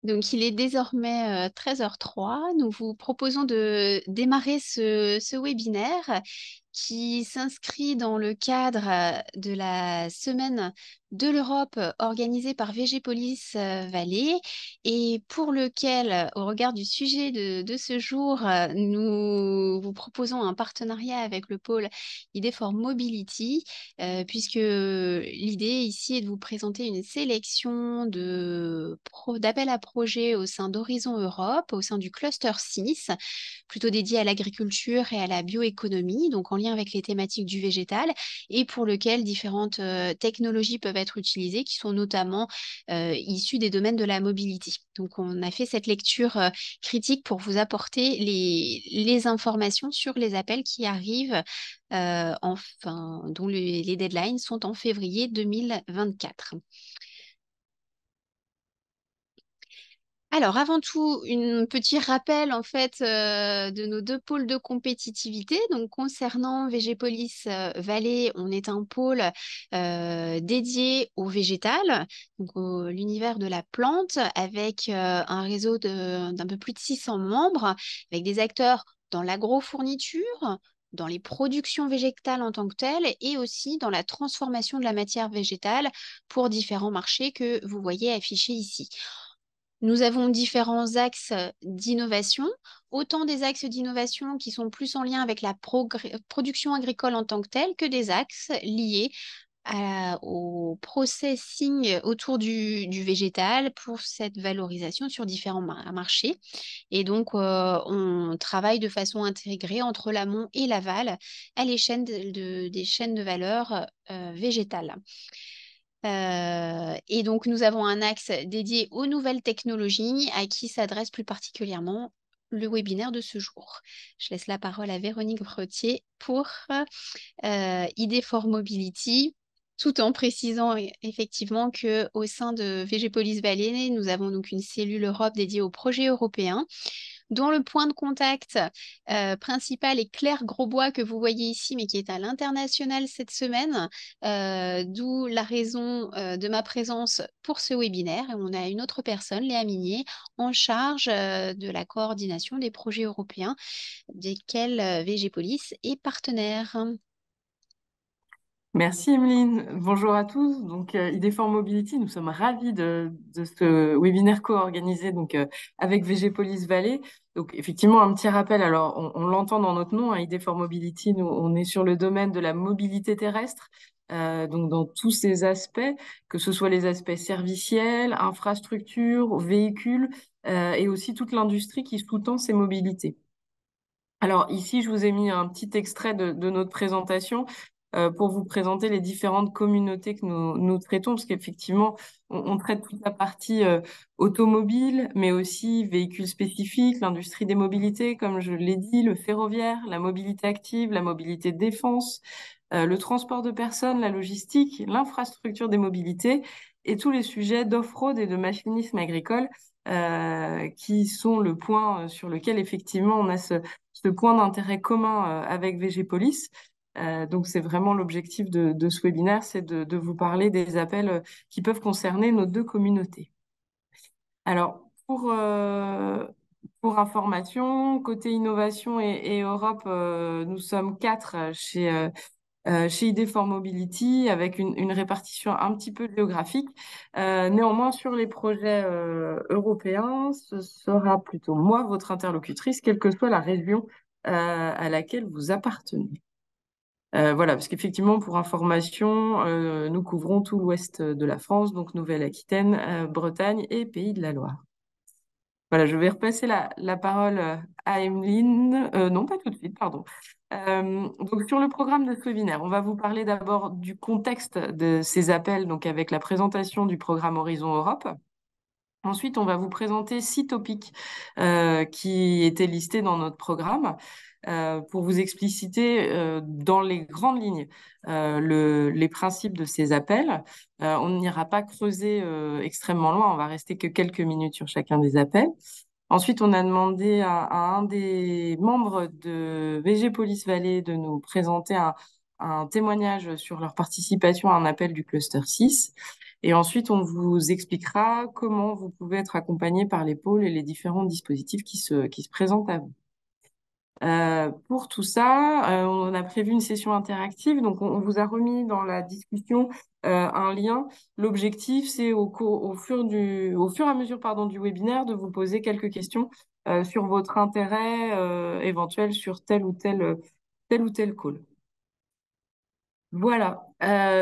Donc, il est désormais 13h03. Nous vous proposons de démarrer ce webinaire qui s'inscrit dans le cadre de la semaine de l'Europe organisée par VG Police Vallée et pour lequel, au regard du sujet de ce jour, nous vous proposons un partenariat avec le pôle IDFOR Mobility puisque l'idée ici est de vous présenter une sélection d'appels à projets au sein d'Horizon Europe, au sein du cluster 6, plutôt dédié à l'agriculture et à la bioéconomie, donc en lien avec les thématiques du végétal, et pour lequel différentes technologies peuvent être utilisées, qui sont notamment issues des domaines de la mobilité. Donc on a fait cette lecture critique pour vous apporter les informations sur les appels qui arrivent dont les deadlines sont en février 2024. Alors, avant tout, un petit rappel en fait de nos deux pôles de compétitivité. Donc, concernant VG-Police Vallée, on est un pôle dédié au végétal, donc l'univers de la plante, avec un réseau d'un peu plus de 600 membres, avec des acteurs dans l'agrofourniture, dans les productions végétales en tant que telles, et aussi dans la transformation de la matière végétale pour différents marchés que vous voyez affichés ici. Nous avons différents axes d'innovation, autant des axes d'innovation qui sont plus en lien avec la production agricole en tant que telle que des axes liés au processing autour du végétal pour cette valorisation sur différents marchés. Et donc, on travaille de façon intégrée entre l'amont et l'aval à l'échelle des chaînes de valeur végétales. Et donc, nous avons un axe dédié aux nouvelles technologies à qui s'adresse plus particulièrement le webinaire de ce jour. Je laisse la parole à Véronique Bretier pour ID for Mobility, tout en précisant effectivement qu'au sein de VG Police Vallée, nous avons donc une cellule Europe dédiée aux projets européens dont le point de contact principal est Claire Grosbois, que vous voyez ici, mais qui est à l'international cette semaine, d'où la raison de ma présence pour ce webinaire. Et on a une autre personne, Léa Minier, en charge de la coordination des projets européens, desquels VG Police est partenaire. Merci Emeline. Bonjour à tous. Donc, ID4 Mobility, nous sommes ravis de ce webinaire co-organisé avec VG Police Vallée. Donc, effectivement, un petit rappel. Alors, on l'entend dans notre nom, hein, ID4 Mobility, nous, on est sur le domaine de la mobilité terrestre. Donc, dans tous ces aspects, que ce soit les aspects serviciels, infrastructures, véhicules, et aussi toute l'industrie qui sous-tend ces mobilités. Alors ici, je vous ai mis un petit extrait de notre présentation pour vous présenter les différentes communautés que nous traitons, parce qu'effectivement, on traite toute la partie automobile, mais aussi véhicules spécifiques, l'industrie des mobilités, comme je l'ai dit, le ferroviaire, la mobilité active, la mobilité de défense, le transport de personnes, la logistique, l'infrastructure des mobilités et tous les sujets d'off-road et de machinisme agricole qui sont le point sur lequel effectivement on a ce point d'intérêt commun avec VG Police. Donc c'est vraiment l'objectif de ce webinaire, c'est de vous parler des appels qui peuvent concerner nos deux communautés. Alors pour information, côté innovation et Europe, nous sommes 4 chez ID for Mobility avec une répartition un petit peu géographique. Néanmoins, sur les projets européens, ce sera plutôt moi, votre interlocutrice, quelle que soit la région à laquelle vous appartenez. Voilà, parce qu'effectivement, pour information, nous couvrons tout l'ouest de la France, donc Nouvelle-Aquitaine, Bretagne et Pays de la Loire. Voilà, je vais repasser la parole à Emeline. Non, pas tout de suite, pardon. Donc, sur le programme de ce webinaire, on va vous parler d'abord du contexte de ces appels, donc avec la présentation du programme Horizon Europe. Ensuite, on va vous présenter 6 topics qui étaient listés dans notre programme pour vous expliciter dans les grandes lignes les principes de ces appels. On n'ira pas creuser extrêmement loin, on va rester que quelques minutes sur chacun des appels. Ensuite, on a demandé à un des membres de VG Police Vallée de nous présenter un témoignage sur leur participation à un appel du cluster 6. Et ensuite, on vous expliquera comment vous pouvez être accompagné par les pôles et les différents dispositifs qui se présentent à vous. Pour tout ça, on a prévu une session interactive. Donc, on vous a remis dans la discussion un lien. L'objectif, c'est au fur et à mesure, pardon, du webinaire, de vous poser quelques questions sur votre intérêt éventuel sur tel ou tel call. Voilà.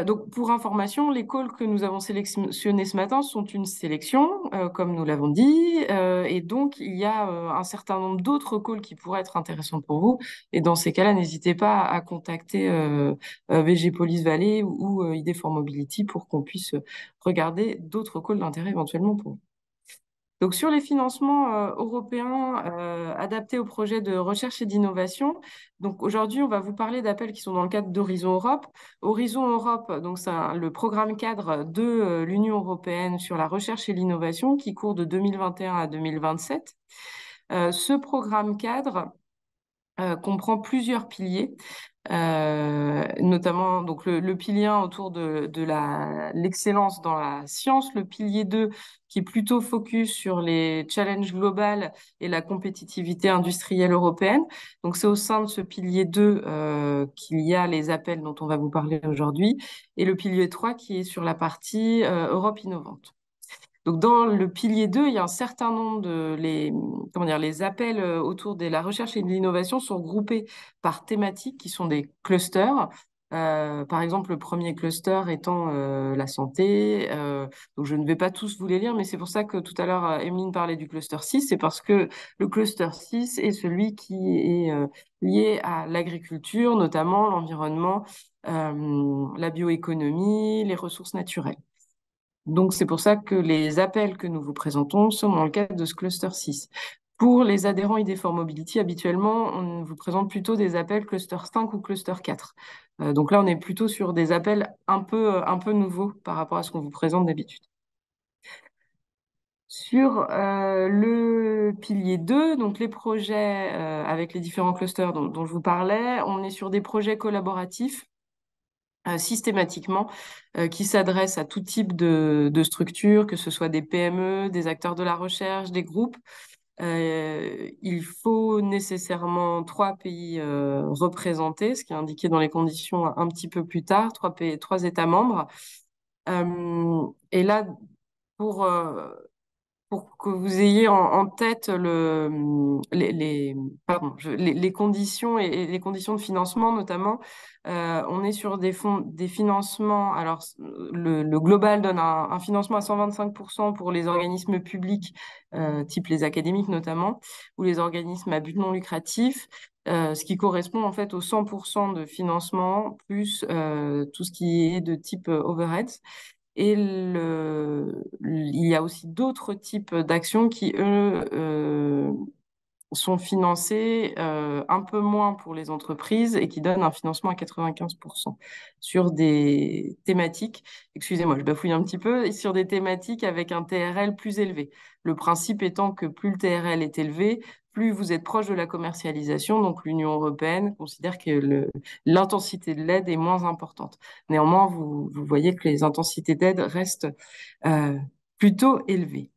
Donc, pour information, les calls que nous avons sélectionnés ce matin sont une sélection, comme nous l'avons dit, et donc il y a un certain nombre d'autres calls qui pourraient être intéressants pour vous. Et dans ces cas-là, n'hésitez pas à contacter VG Police Valley ou ID for Mobility pour qu'on puisse regarder d'autres calls d'intérêt éventuellement pour vous. Donc, sur les financements européens adaptés aux projets de recherche et d'innovation, donc aujourd'hui, on va vous parler d'appels qui sont dans le cadre d'Horizon Europe. Horizon Europe, donc c'est le programme cadre de l'Union européenne sur la recherche et l'innovation qui court de 2021 à 2027. Ce programme cadre comprend plusieurs piliers. Notamment donc le pilier 1 autour de l'excellence dans la science, le pilier 2 qui est plutôt focus sur les challenges globales et la compétitivité industrielle européenne. Donc c'est au sein de ce pilier 2 qu'il y a les appels dont on va vous parler aujourd'hui, et le pilier 3 qui est sur la partie Europe innovante. Donc, dans le pilier 2, il y a un certain nombre comment dire, les appels autour de la recherche et de l'innovation sont groupés par thématiques qui sont des clusters. Par exemple, le premier cluster étant la santé. Donc, je ne vais pas tous vous les lire, mais c'est pour ça que tout à l'heure, Emeline parlait du cluster 6. C'est parce que le cluster 6 est celui qui est lié à l'agriculture, notamment l'environnement, la bioéconomie, les ressources naturelles. Donc, c'est pour ça que les appels que nous vous présentons sont dans le cadre de ce cluster 6. Pour les adhérents ID4 Mobility, habituellement, on vous présente plutôt des appels cluster 5 ou cluster 4. Donc là, on est plutôt sur des appels un peu nouveaux par rapport à ce qu'on vous présente d'habitude. Sur le pilier 2, donc les projets avec les différents clusters dont je vous parlais, on est sur des projets collaboratifs systématiquement, qui s'adresse à tout type de structures, que ce soit des PME, des acteurs de la recherche, des groupes. Il faut nécessairement 3 pays représentés, ce qui est indiqué dans les conditions un petit peu plus tard, 3 États membres. Et là, pour, pour que vous ayez en tête les conditions et les conditions de financement notamment, on est sur des financements. Alors, le global donne un financement à 125% pour les organismes publics, type les académiques notamment, ou les organismes à but non lucratif, ce qui correspond en fait aux 100% de financement plus tout ce qui est de type overheads. Et il y a aussi d'autres types d'actions qui, eux, sont financés un peu moins pour les entreprises et qui donnent un financement à 95% sur des thématiques, excusez-moi, je bafouille un petit peu, et sur des thématiques avec un TRL plus élevé. Le principe étant que plus le TRL est élevé, plus vous êtes proche de la commercialisation, donc l'Union européenne considère que l'intensité de l'aide est moins importante. Néanmoins, vous voyez que les intensités d'aide restent plutôt élevées.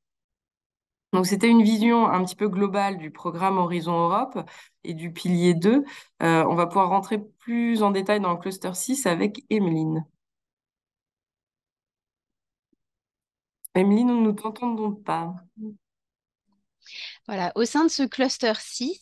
Donc, c'était une vision un petit peu globale du programme Horizon Europe et du pilier 2. On va pouvoir rentrer plus en détail dans le cluster 6 avec Emeline. Emeline, nous ne t'entendons pas. Voilà, au sein de ce cluster 6,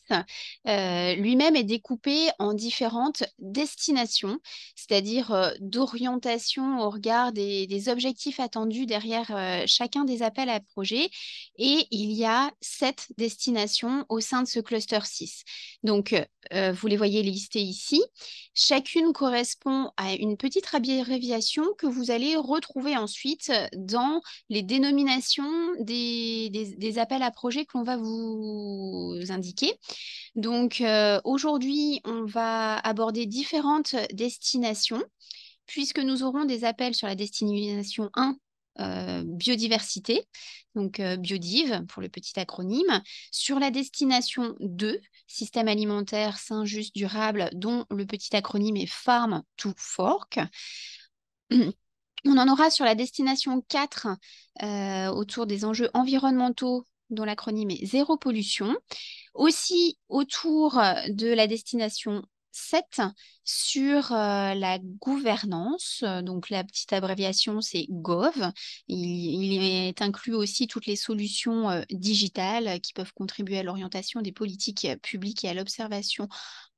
lui-même est découpé en différentes destinations, c'est-à-dire d'orientation au regard des objectifs attendus derrière chacun des appels à projets. Et il y a 7 destinations au sein de ce cluster 6. Donc, vous les voyez listées ici. Chacune correspond à une petite abréviation que vous allez retrouver ensuite dans les dénominations des appels à projets que l'on va vous indiquer. Donc aujourd'hui, on va aborder différentes destinations puisque nous aurons des appels sur la destination 1, biodiversité, donc Biodiv pour le petit acronyme, sur la destination 2, système alimentaire sain, juste, durable, dont le petit acronyme est Farm to Fork. On en aura sur la destination 4 autour des enjeux environnementaux dont l'acronyme est zéro pollution. Aussi autour de la destination 7 sur la gouvernance. Donc la petite abréviation, c'est GOV. Il est inclus aussi toutes les solutions digitales qui peuvent contribuer à l'orientation des politiques publiques et à l'observation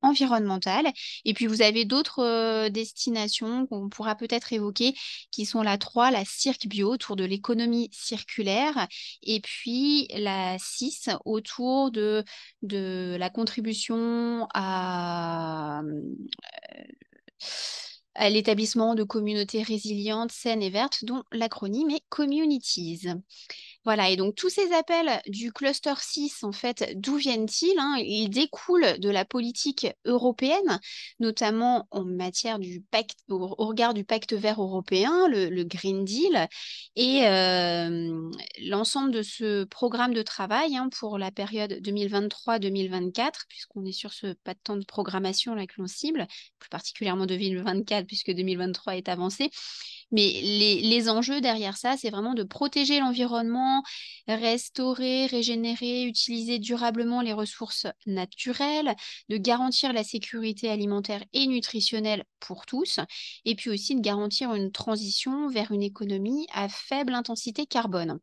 environnementale. Et puis vous avez d'autres destinations qu'on pourra peut-être évoquer, qui sont la 3, la Cirque Bio, autour de l'économie circulaire, et puis la 6, autour de la contribution à l'établissement de communautés résilientes, saines et vertes, dont l'acronyme est Communities. Voilà, et donc tous ces appels du cluster 6, en fait, d'où viennent-ils, hein? Ils découlent de la politique européenne, notamment en matière du pacte, au regard du pacte vert européen, le Green Deal, et l'ensemble de ce programme de travail, hein, pour la période 2023-2024, puisqu'on est sur ce pas de temps de programmation là que l'on cible, plus particulièrement 2024, puisque 2023 est avancé. Mais les enjeux derrière ça, c'est vraiment de protéger l'environnement, restaurer, régénérer, utiliser durablement les ressources naturelles, de garantir la sécurité alimentaire et nutritionnelle pour tous, et puis aussi de garantir une transition vers une économie à faible intensité carbone.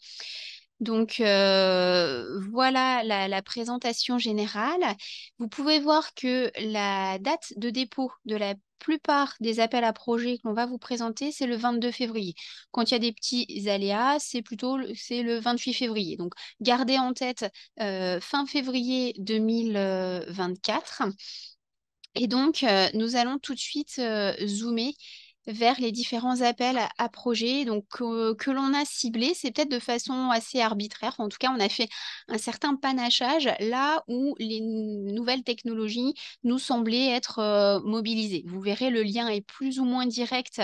Donc voilà la présentation générale. Vous pouvez voir que la date de dépôt de la plupart des appels à projets que l'on va vous présenter, c'est le 22 février. Quand il y a des petits aléas, c'est le 28 février. Donc gardez en tête fin février 2024. Et donc, nous allons tout de suite zoomer vers les différents appels à projets donc, que l'on a ciblés. C'est peut-être de façon assez arbitraire. En tout cas, on a fait un certain panachage là où les nouvelles technologies nous semblaient être mobilisées. Vous verrez, le lien est plus ou moins direct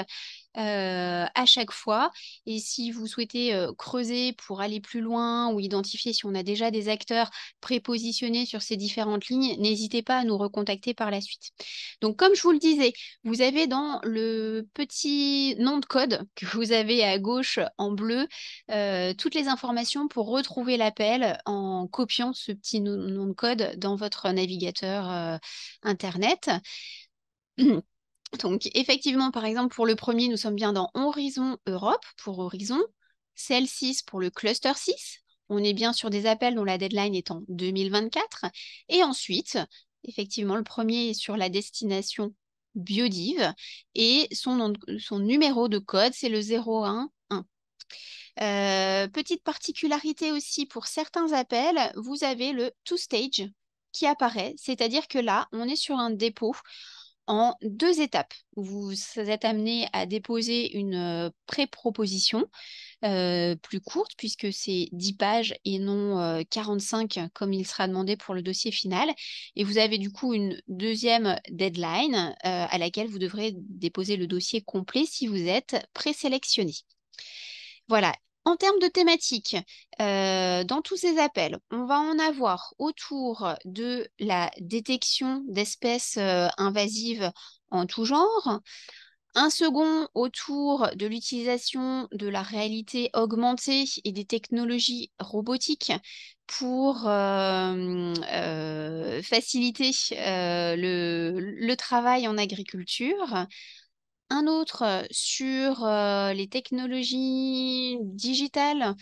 à chaque fois. Et si vous souhaitez creuser pour aller plus loin ou identifier si on a déjà des acteurs prépositionnés sur ces différentes lignes, n'hésitez pas à nous recontacter par la suite. Donc, comme je vous le disais, vous avez dans le petit nom de code que vous avez à gauche en bleu toutes les informations pour retrouver l'appel en copiant ce petit nom de code dans votre navigateur Internet. Donc, effectivement, par exemple, pour le premier, nous sommes bien dans Horizon Europe pour Horizon, Cell 6 pour le Cluster 6. On est bien sur des appels dont la deadline est en 2024. Et ensuite, effectivement, le premier est sur la destination Biodive et son numéro de code, c'est le 011. Petite particularité aussi pour certains appels, vous avez le two-stage qui apparaît, c'est-à-dire que là, on est sur un dépôt en 2 étapes. Vous êtes amené à déposer une pré-proposition plus courte puisque c'est 10 pages et non 45 comme il sera demandé pour le dossier final. Et vous avez du coup une deuxième deadline à laquelle vous devrez déposer le dossier complet si vous êtes présélectionné. Voilà. En termes de thématiques, dans tous ces appels, on va en avoir autour de la détection d'espèces invasives en tout genre, un second autour de l'utilisation de la réalité augmentée et des technologies robotiques pour faciliter le travail en agriculture. Un autre sur les technologies digitales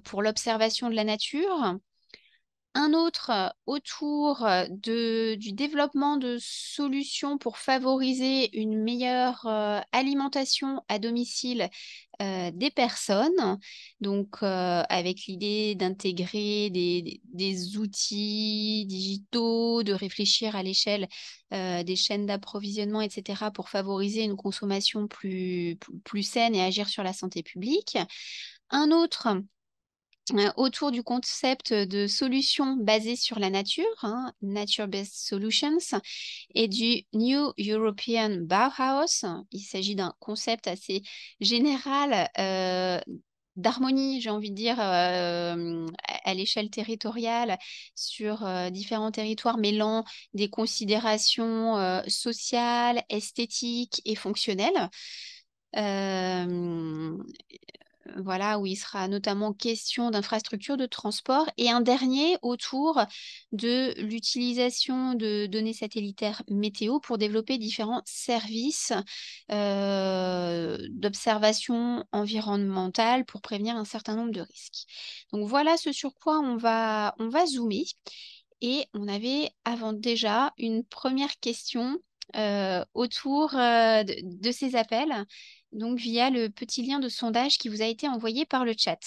pour l'observation de la nature. Un autre autour du développement de solutions pour favoriser une meilleure alimentation à domicile des personnes, donc avec l'idée d'intégrer des outils digitaux, de réfléchir à l'échelle des chaînes d'approvisionnement, etc., pour favoriser une consommation plus saine et agir sur la santé publique. Un autre autour du concept de solutions basées sur la nature, hein, Nature-Based Solutions, et du New European Bauhaus. Il s'agit d'un concept assez général d'harmonie, j'ai envie de dire, à l'échelle territoriale sur différents territoires, mêlant des considérations sociales, esthétiques et fonctionnelles. Euh, voilà, où il sera notamment question d'infrastructures de transport, et un dernier autour de l'utilisation de données satellitaires météo pour développer différents services d'observation environnementale pour prévenir un certain nombre de risques. Donc voilà ce sur quoi on va zoomer. Et on avait avant déjà une première question autour de ces appels, donc via le petit lien de sondage qui vous a été envoyé par le chat.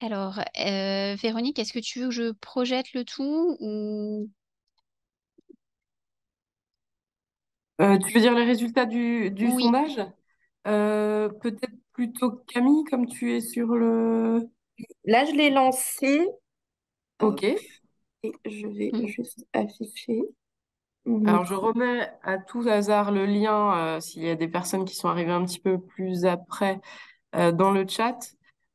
Alors, Véronique, est-ce que tu veux que je projette le tout ou... Tu veux dire les résultats du Oui, sondage? Peut-être plutôt Camille, comme tu es sur le... Là, je l'ai lancé. Hop, Ok. et je vais mhm. juste afficher mon Alors, je écran. remets à tout hasard le lien, s'il y a des personnes qui sont arrivées un petit peu plus après, dans le chat.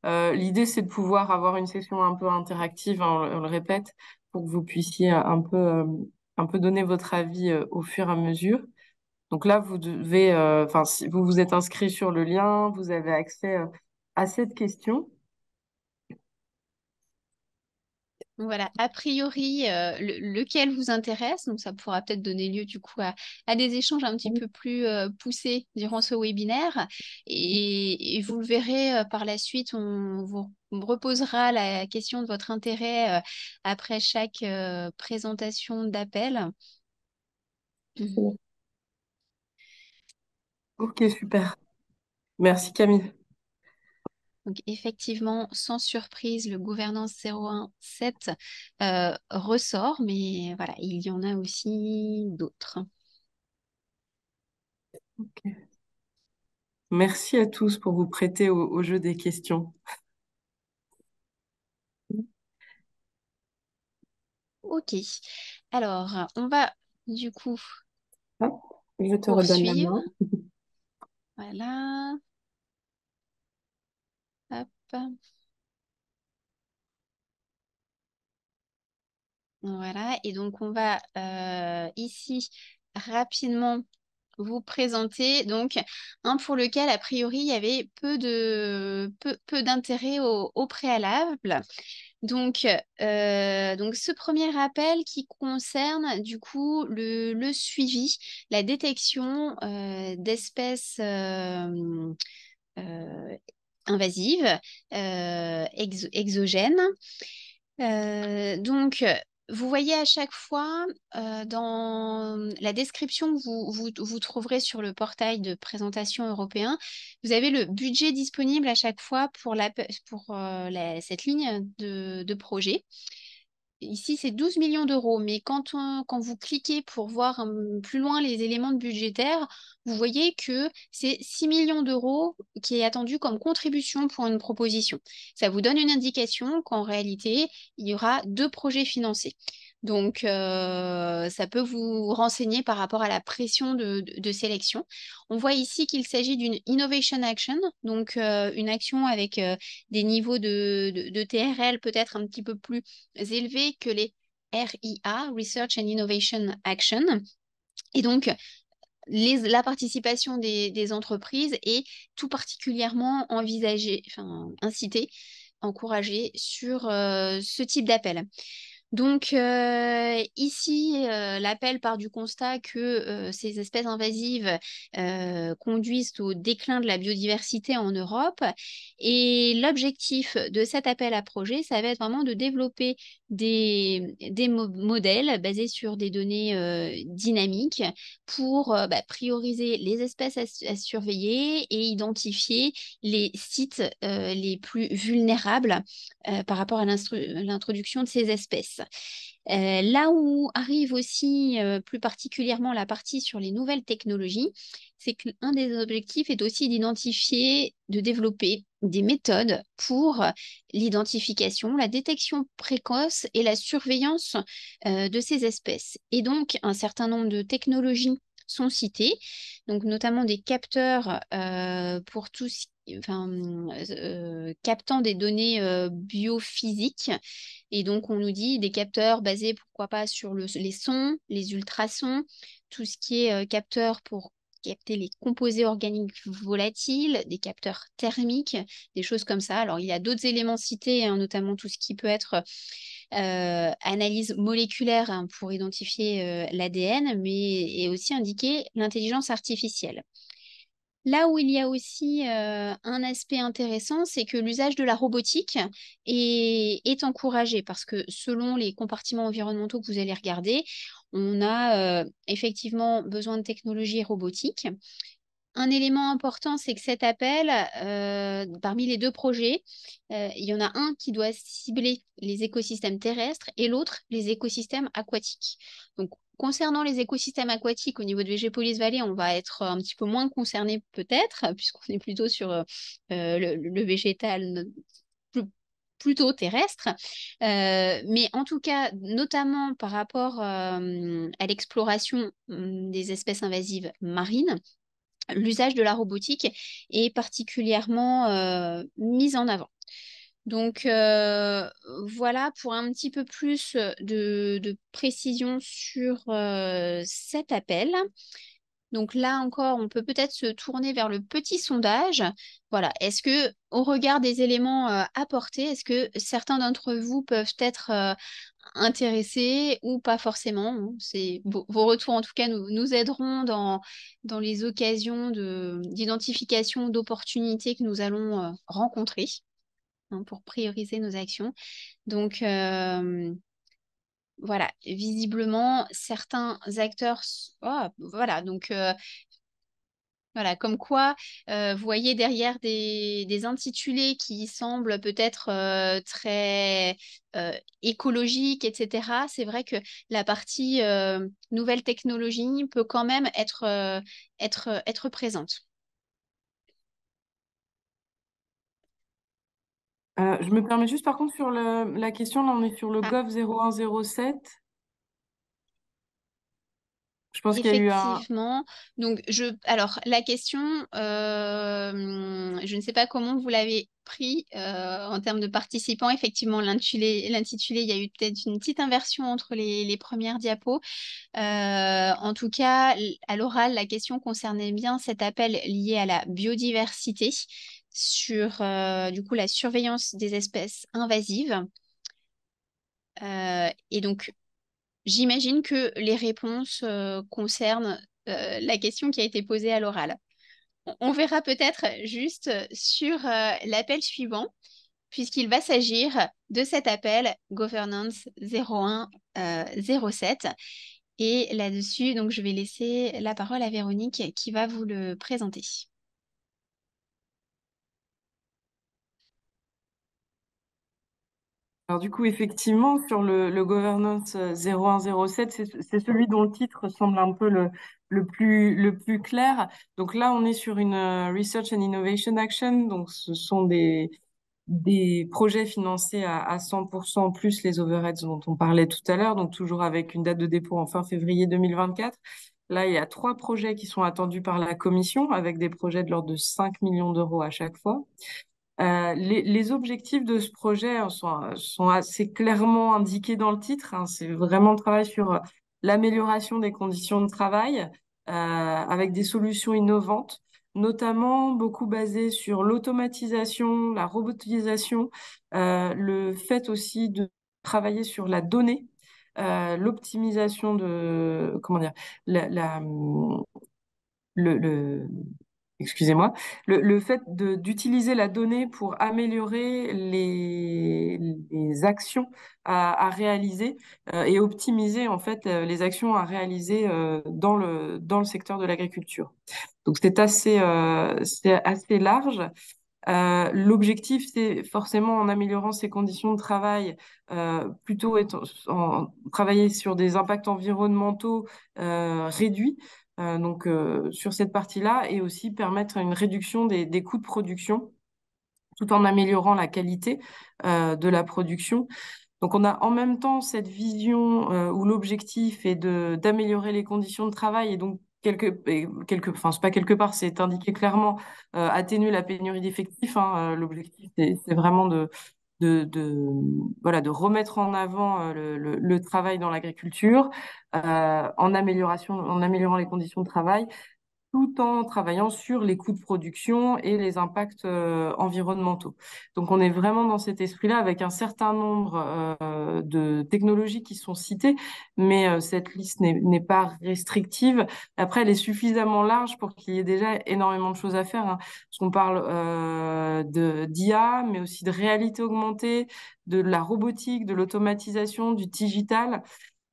L'idée, c'est de pouvoir avoir une session un peu interactive, hein, on le répète, pour que vous puissiez un peu donner votre avis, au fur et à mesure. Donc là, vous devez, enfin, si vous vous êtes inscrit sur le lien, vous avez accès, à cette question. Voilà, a priori, lequel vous intéresse, donc ça pourra peut-être donner lieu du coup à des échanges un petit peu plus poussés durant ce webinaire. Et vous le verrez par la suite, on vous reposera la question de votre intérêt après chaque présentation d'appel. Mhm. Ok, super. Merci Camille. Donc effectivement, sans surprise, le gouvernance 017 ressort, mais voilà, il y en a aussi d'autres. Ok. Merci à tous pour vous prêter au jeu des questions. Ok, alors on va du coup Hop, je te redonne la poursuivre. main. Voilà, hop, voilà. Et donc on va ici rapidement vous présenter donc un pour lequel a priori il y avait peu d'intérêt au préalable. Donc ce premier rappel qui concerne du coup le suivi, la détection d'espèces euh, invasives, exogènes. Vous voyez à chaque fois dans la description que vous trouverez sur le portail de présentation européen, vous avez le budget disponible à chaque fois pour, cette ligne de projet. Ici, c'est 12 millions d'euros, mais quand vous cliquez pour voir plus loin les éléments de budgétaire, vous voyez que c'est 6 millions d'euros qui est attendu comme contribution pour une proposition. Ça vous donne une indication qu'en réalité, il y aura deux projets financés. Donc, ça peut vous renseigner par rapport à la pression de sélection. On voit ici qu'il s'agit d'une Innovation Action, donc une action avec des niveaux de TRL peut-être un petit peu plus élevés que les RIA, Research and Innovation Action. Et donc, la participation des entreprises est tout particulièrement envisagée, enfin, incitée, encouragée sur ce type d'appel. Donc ici, l'appel part du constat que ces espèces invasives conduisent au déclin de la biodiversité en Europe. Et l'objectif de cet appel à projet, ça va être vraiment de développer des modèles basés sur des données dynamiques pour prioriser les espèces à surveiller et identifier les sites les plus vulnérables par rapport à l'introduction de ces espèces. Là où arrive aussi plus particulièrement la partie sur les nouvelles technologies, c'est qu'un des objectifs est aussi d'identifier, de développer des méthodes pour l'identification, la détection précoce et la surveillance de ces espèces. Et donc, un certain nombre de technologies sont citées, donc notamment des capteurs pour tout ce enfin, captant des données biophysiques. Et donc, on nous dit des capteurs basés, pourquoi pas, sur les sons, les ultrasons, tout ce qui est capteur pour capter les composés organiques volatiles, des capteurs thermiques, des choses comme ça. Alors, il y a d'autres éléments cités, hein, notamment tout ce qui peut être analyse moléculaire, hein, pour identifier l'ADN, mais et aussi indiquer l'intelligence artificielle. Là où il y a aussi un aspect intéressant, c'est que l'usage de la robotique est encouragé parce que selon les compartiments environnementaux que vous allez regarder, on a effectivement besoin de technologies robotiques. Un élément important, c'est que cet appel, parmi les deux projets, il y en a un qui doit cibler les écosystèmes terrestres et l'autre les écosystèmes aquatiques. Donc, concernant les écosystèmes aquatiques, au niveau de Végépolis Valley, on va être un petit peu moins concerné peut-être, puisqu'on est plutôt sur le végétal plus- plutôt terrestre. Mais en tout cas, notamment par rapport à l'exploration des espèces invasives marines, l'usage de la robotique est particulièrement mis en avant. Donc voilà pour un petit peu plus de précision sur cet appel. Donc là encore, on peut peut-être se tourner vers le petit sondage. Voilà, est-ce que, au regard des éléments apportés, est-ce que certains d'entre vous peuvent être intéressés ou pas forcément? C'est, vos retours, en tout cas, nous aideront dans les occasions d'identification d'opportunités que nous allons rencontrer, hein, pour prioriser nos actions. Donc, voilà, visiblement, certains acteurs... Oh, voilà, donc... voilà, comme quoi, vous voyez derrière des intitulés qui semblent peut-être très écologiques, etc. C'est vrai que la partie nouvelle technologie peut quand même être présente. Je me permets juste, par contre, sur la question, là, on est sur le Ah, Gov 0107. Je pense qu'il y a eu un... effectivement. Donc, alors, la question, je ne sais pas comment vous l'avez pris en termes de participants. Effectivement, l'intitulé, il y a eu peut-être une petite inversion entre les premières diapos. En tout cas, à l'oral, la question concernait bien cet appel lié à la biodiversité sur, du coup, la surveillance des espèces invasives. Et donc, j'imagine que les réponses concernent la question qui a été posée à l'oral. On verra peut-être juste sur l'appel suivant, puisqu'il va s'agir de cet appel Governance 0107. Et là-dessus, donc, je vais laisser la parole à Véronique qui va vous le présenter. Alors du coup, effectivement, sur le Governance 0107, c'est celui dont le titre semble un peu le plus clair. Donc là, on est sur une Research and Innovation Action. Donc ce sont des projets financés à 100% plus les overheads dont on parlait tout à l'heure. Donc toujours avec une date de dépôt en fin février 2024. Là, il y a 3 projets qui sont attendus par la Commission avec des projets de l'ordre de 5 millions d'euros à chaque fois. Les objectifs de ce projet sont assez clairement indiqués dans le titre, hein. C'est vraiment le travail sur l'amélioration des conditions de travail avec des solutions innovantes, notamment beaucoup basées sur l'automatisation, la robotisation, le fait aussi de travailler sur la donnée, l'optimisation de, comment dire, la, le, excusez-moi, le fait d'utiliser la donnée pour améliorer les actions à réaliser et optimiser en fait les actions à réaliser dans le secteur de l'agriculture. Donc c'est assez large. L'objectif, c'est forcément en améliorant ces conditions de travail, plutôt travailler sur des impacts environnementaux réduits, donc sur cette partie-là, et aussi permettre une réduction des coûts de production, tout en améliorant la qualité de la production. Donc on a en même temps cette vision où l'objectif est d'améliorer les conditions de travail et donc enfin, c'est pas quelque part, c'est indiqué clairement, atténuer la pénurie d'effectifs, hein. L'objectif, c'est vraiment de, voilà, de remettre en avant le travail dans l'agriculture, en améliorant les conditions de travail, tout en travaillant sur les coûts de production et les impacts environnementaux. Donc on est vraiment dans cet esprit-là avec un certain nombre de technologies qui sont citées, mais cette liste n'est pas restrictive. Après, elle est suffisamment large pour qu'il y ait déjà énormément de choses à faire, hein. Parce qu'on parle d'IA, mais aussi de réalité augmentée, de la robotique, de l'automatisation, du digital.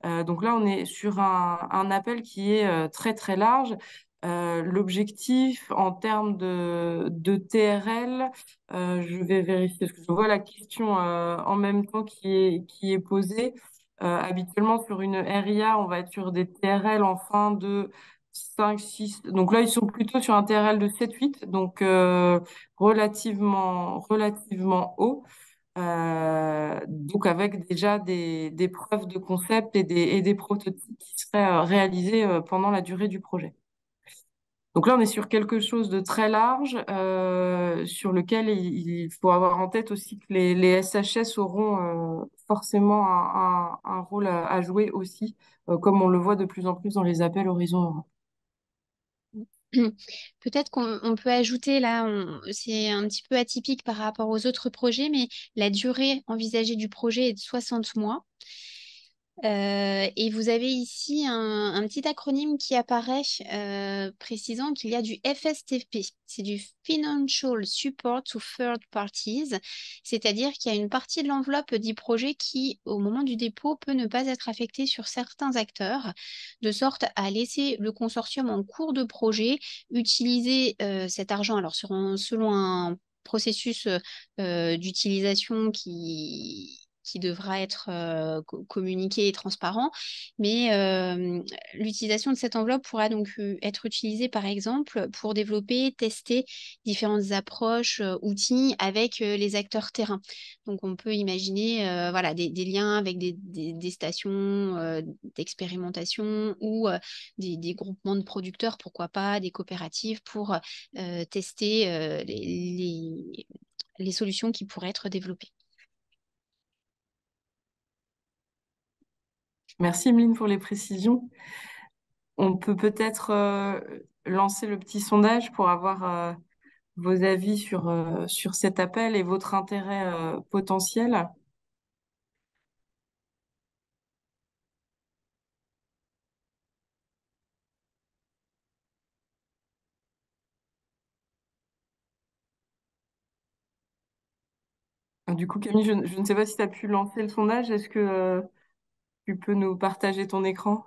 Donc là, on est sur un appel qui est très très large. L'objectif en termes de TRL, je vais vérifier parce que je vois la question en même temps qui est posée. Habituellement, sur une RIA, on va être sur des TRL en fin de 5 6. Donc là, ils sont plutôt sur un TRL de 7 8, donc relativement haut. Donc avec déjà des preuves de concept et des prototypes qui seraient réalisés pendant la durée du projet. Donc là, on est sur quelque chose de très large, sur lequel il faut avoir en tête aussi que les SHS auront forcément un rôle à jouer aussi, comme on le voit de plus en plus dans les appels Horizon Europe. Peut-être qu'on peut ajouter là, c'est un petit peu atypique par rapport aux autres projets, mais la durée envisagée du projet est de 60 mois. Et vous avez ici un petit acronyme qui apparaît précisant qu'il y a du FSTP, c'est du Financial Support to Third Parties, c'est-à-dire qu'il y a une partie de l'enveloppe du projet qui, au moment du dépôt, peut ne pas être affectée sur certains acteurs, de sorte à laisser le consortium en cours de projet utiliser cet argent, alors selon un processus d'utilisation qui devra être communiqué et transparent. Mais l'utilisation de cette enveloppe pourra donc être utilisée, par exemple, pour développer, tester différentes approches, outils avec les acteurs terrain. Donc, on peut imaginer voilà, des liens avec des stations d'expérimentation ou des groupements de producteurs, pourquoi pas, des coopératives pour tester les solutions qui pourraient être développées. Merci Emeline pour les précisions. On peut peut-être lancer le petit sondage pour avoir vos avis sur cet appel et votre intérêt potentiel. Du coup, Camille, je ne sais pas si tu as pu lancer le sondage. Est-ce que tu peux nous partager ton écran?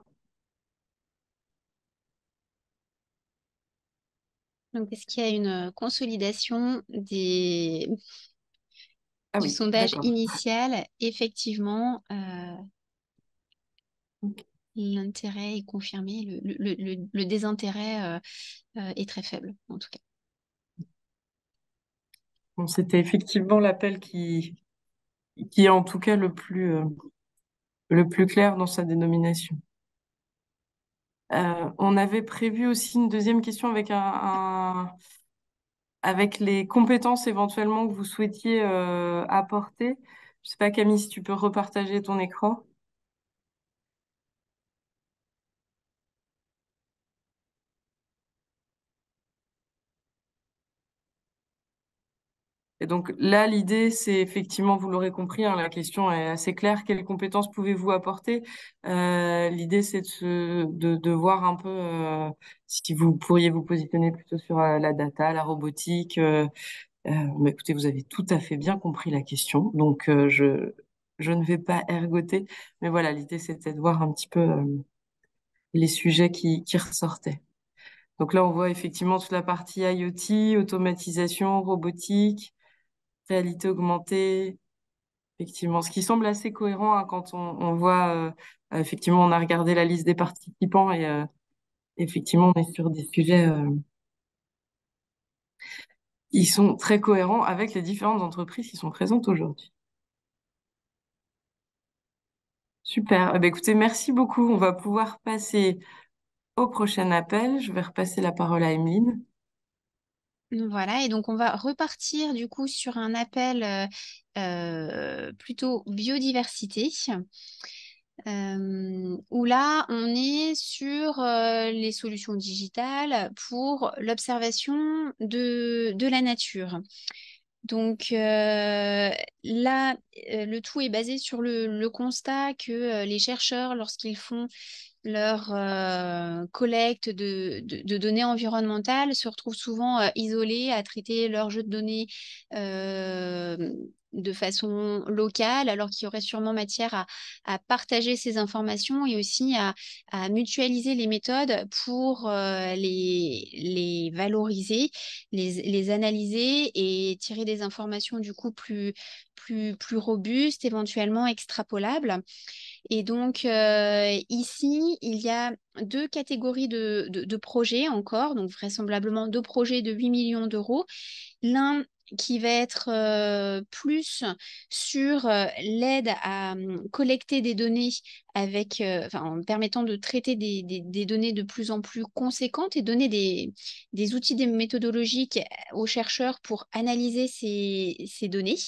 Donc, est-ce qu'il y a une consolidation Ah du oui, sondage d'accord. initial? Effectivement, Ok. l'intérêt est confirmé, le désintérêt est très faible, en tout cas. Bon, c'était effectivement l'appel qui est en tout cas le plus clair dans sa dénomination. On avait prévu aussi une deuxième question avec avec les compétences éventuellement que vous souhaitiez apporter. Je sais pas, Camille, si tu peux repartager ton écran. Et donc là, l'idée, c'est effectivement, vous l'aurez compris, hein, la question est assez claire. Quelles compétences pouvez-vous apporter? L'idée, c'est de voir un peu si vous pourriez vous positionner plutôt sur la data, la robotique. Mais écoutez, vous avez tout à fait bien compris la question, donc je ne vais pas ergoter. Mais voilà, l'idée, c'était de voir un petit peu les sujets qui ressortaient. Donc là, on voit effectivement toute la partie IoT, automatisation, robotique, réalité augmentée, effectivement, ce qui semble assez cohérent, hein, quand on voit, effectivement, on a regardé la liste des participants et effectivement, on est sur des sujets, ils sont très cohérents avec les différentes entreprises qui sont présentes aujourd'hui. Super. Eh ben, écoutez, merci beaucoup. On va pouvoir passer au prochain appel. Je vais repasser la parole à Emeline. Voilà, et donc on va repartir du coup sur un appel plutôt biodiversité, où là on est sur les solutions digitales pour l'observation de la nature. Donc là, le tout est basé sur le constat que les chercheurs, lorsqu'ils font leur collecte de données environnementales, se retrouvent souvent isolés à traiter leurs jeux de données euh, de façon locale, alors qu'il y aurait sûrement matière à partager ces informations et aussi à mutualiser les méthodes pour les valoriser, les analyser et tirer des informations du coup plus robustes, éventuellement extrapolables. Et donc, ici, il y a deux catégories de projets encore, donc vraisemblablement deux projets de 8 millions d'euros. L'un qui va être plus sur l'aide à collecter des données enfin, en permettant de traiter des données de plus en plus conséquentes et donner des outils des méthodologiques aux chercheurs pour analyser ces données.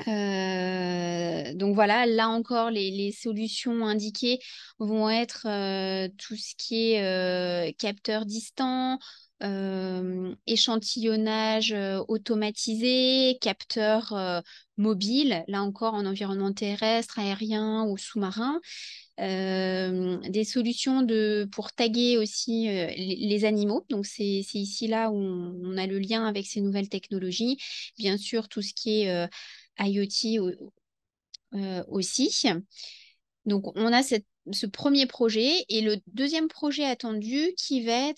Donc voilà, là encore, les solutions indiquées vont être tout ce qui est capteur distant, échantillonnage automatisé, capteur mobile, là encore en environnement terrestre, aérien ou sous-marin. Des solutions pour taguer aussi les animaux. Donc c'est ici là où on a le lien avec ces nouvelles technologies. Bien sûr, tout ce qui est IoT aussi. Donc, on a ce premier projet et le deuxième projet attendu qui va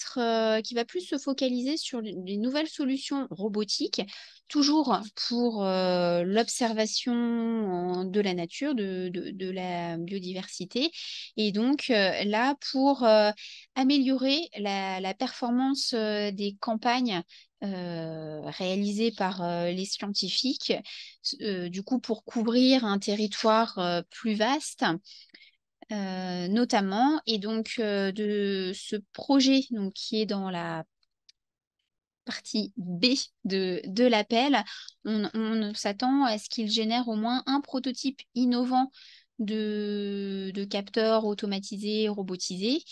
plus se focaliser sur les nouvelles solutions robotiques, toujours pour l'observation de la nature, de la biodiversité. Et donc, là, pour améliorer la performance des campagnes réalisées par les scientifiques, du coup, pour couvrir un territoire plus vaste notamment. Et donc, de ce projet donc, qui est dans la partie B de l'appel, on s'attend à ce qu'il génère au moins un prototype innovant de capteurs automatisés, robotisés,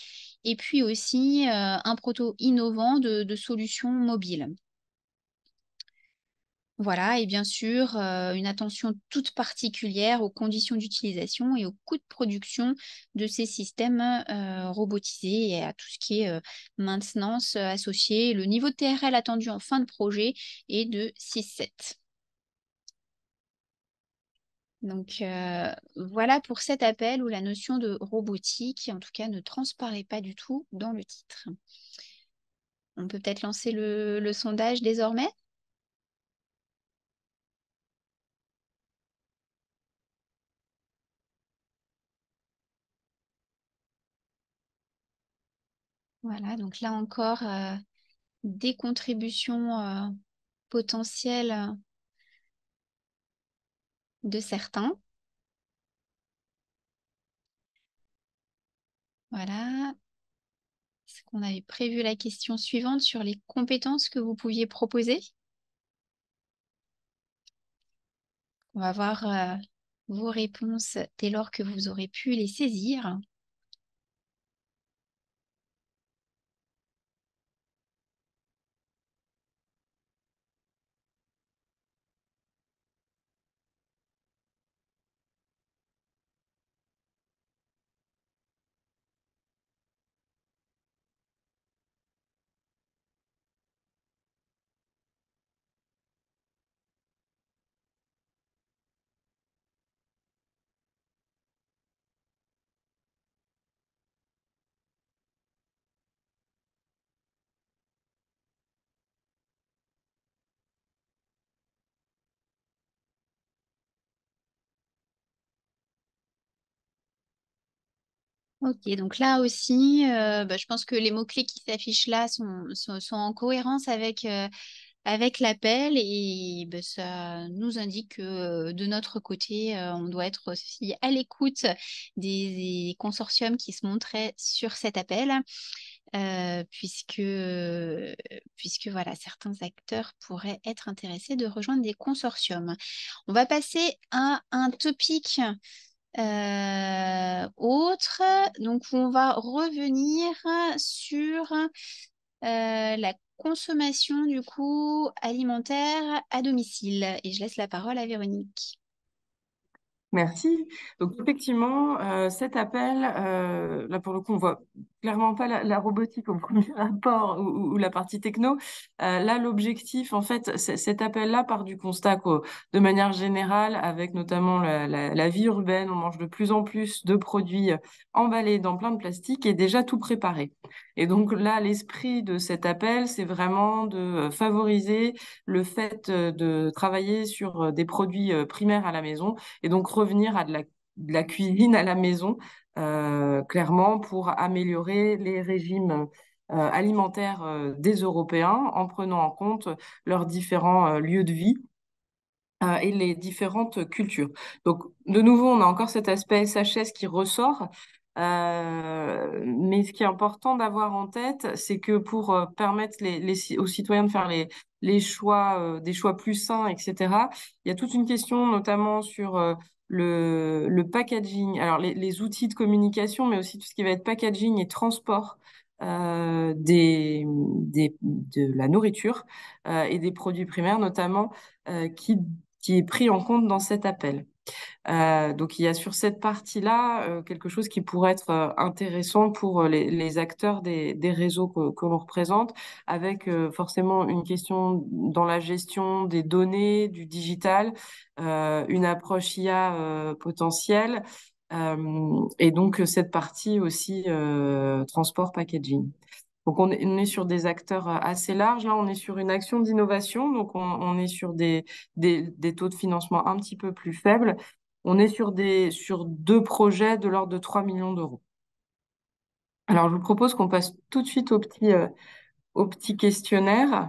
et puis aussi un proto innovant de solutions mobiles. Voilà, et bien sûr, une attention toute particulière aux conditions d'utilisation et aux coûts de production de ces systèmes robotisés et à tout ce qui est maintenance associée. Le niveau de TRL attendu en fin de projet est de 6,7. Donc voilà pour cet appel où la notion de robotique, en tout cas, ne transparaît pas du tout dans le titre. On peut peut-être lancer le sondage désormais. Voilà, donc là encore, des contributions potentielles de certains. Voilà. Est-ce qu'on avait prévu la question suivante sur les compétences que vous pouviez proposer? On va voir vos réponses dès lors que vous aurez pu les saisir. Ok, donc là aussi, je pense que les mots-clés qui s'affichent là sont en cohérence avec avec l'appel et ben, ça nous indique que de notre côté, on doit être aussi à l'écoute des consortiums qui se montraient sur cet appel, puisque voilà, certains acteurs pourraient être intéressés de rejoindre des consortiums. On va passer à un topic autre, donc on va revenir sur la consommation du coup alimentaire à domicile. Et je laisse la parole à Véronique. Merci. Donc effectivement, cet appel, là pour le coup, on voit clairement pas la robotique au premier rapport ou la partie techno. Là, l'objectif, en fait, cet appel-là part du constat que, de manière générale, avec notamment la vie urbaine, on mange de plus en plus de produits emballés dans plein de plastique et déjà tout préparé. Et donc là, l'esprit de cet appel, c'est vraiment de favoriser le fait de travailler sur des produits primaires à la maison et donc revenir à de la cuisine à la maison, clairement, pour améliorer les régimes alimentaires des Européens en prenant en compte leurs différents lieux de vie et les différentes cultures. Donc, de nouveau, on a encore cet aspect SHS qui ressort. Mais ce qui est important d'avoir en tête, c'est que pour permettre aux citoyens de faire les choix, des choix plus sains, etc., il y a toute une question, notamment sur le packaging, alors les outils de communication, mais aussi tout ce qui va être packaging et transport de la nourriture et des produits primaires, notamment, qui est pris en compte dans cet appel. Donc il y a sur cette partie-là quelque chose qui pourrait être intéressant pour les acteurs des réseaux que l'on représente, avec forcément une question dans la gestion des données, du digital, une approche IA potentielle, et donc cette partie aussi transport packaging. Donc on est sur des acteurs assez larges. Là, on est sur une action d'innovation. Donc on est sur des taux de financement un petit peu plus faibles. On est sur deux projets de l'ordre de 3 millions d'euros. Alors je vous propose qu'on passe tout de suite au petit questionnaire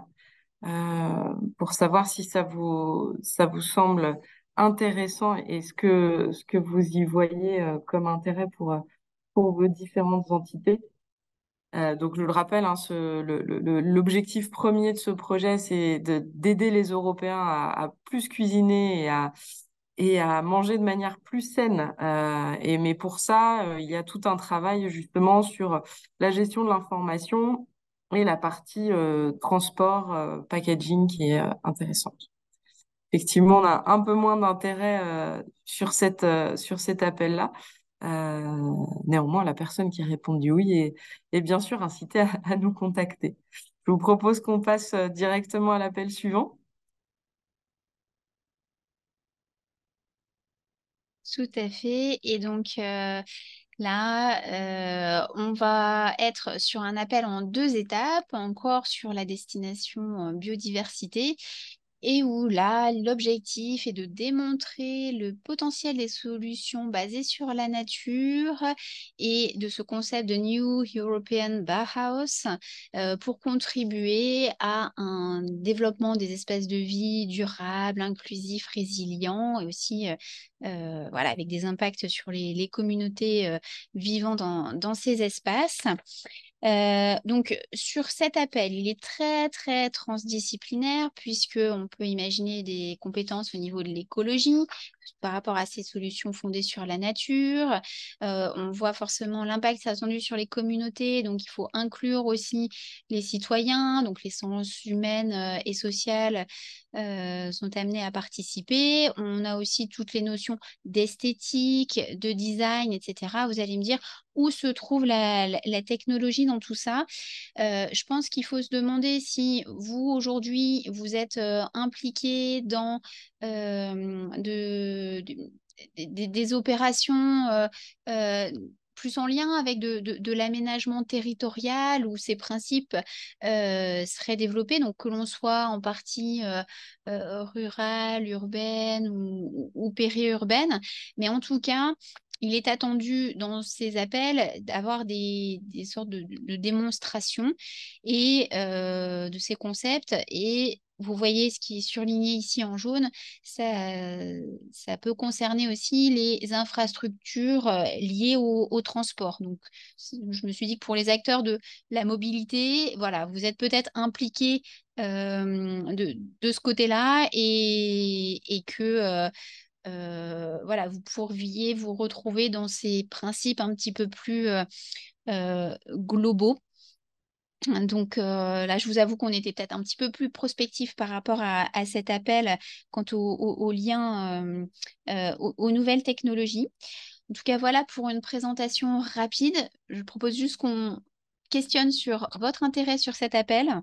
pour savoir si ça vous semble intéressant et ce que vous y voyez comme intérêt pour vos différentes entités. Donc, je le rappelle, hein, l'objectif premier de ce projet, c'est d'aider les Européens à plus cuisiner et à manger de manière plus saine. Mais pour ça, il y a tout un travail justement sur la gestion de l'information et la partie transport, packaging qui est intéressante. Effectivement, on a un peu moins d'intérêt sur cet appel-là. Néanmoins, la personne qui a répondu oui est bien sûr incitée à nous contacter. Je vous propose qu'on passe directement à l'appel suivant. Tout à fait. Et donc là, on va être sur un appel en deux étapes, encore sur la destination biodiversité. Et où là, l'objectif est de démontrer le potentiel des solutions basées sur la nature et de ce concept de New European Bauhaus pour contribuer à un développement des espaces de vie durables, inclusifs, résilients et aussi voilà, avec des impacts sur les communautés vivant dans ces espaces. Donc, sur cet appel, il est très, très transdisciplinaire puisqu'on peut imaginer des compétences au niveau de l'écologie par rapport à ces solutions fondées sur la nature. On voit forcément l'impact attendu sur les communautés, donc il faut inclure aussi les citoyens, donc les sciences humaines et sociales sont amenées à participer. On a aussi toutes les notions d'esthétique, de design, etc. Vous allez me dire où se trouve la technologie dans tout ça. Je pense qu'il faut se demander si vous, aujourd'hui, vous êtes impliqué dans des opérations plus en lien avec de l'aménagement territorial où ces principes seraient développés, donc que l'on soit en partie rurale, urbaine ou périurbaine. Mais en tout cas, il est attendu dans ces appels d'avoir des sortes de démonstrations et de ces concepts et vous voyez ce qui est surligné ici en jaune, ça peut concerner aussi les infrastructures liées au transport. Donc, je me suis dit que pour les acteurs de la mobilité, voilà, vous êtes peut-être impliqués de ce côté-là et que voilà, vous pourriez vous retrouver dans ces principes un petit peu plus globaux. Donc là, je vous avoue qu'on était peut-être un petit peu plus prospectif par rapport à cet appel quant au lien aux nouvelles technologies. En tout cas, voilà pour une présentation rapide. Je propose juste qu'on questionne sur votre intérêt sur cet appel.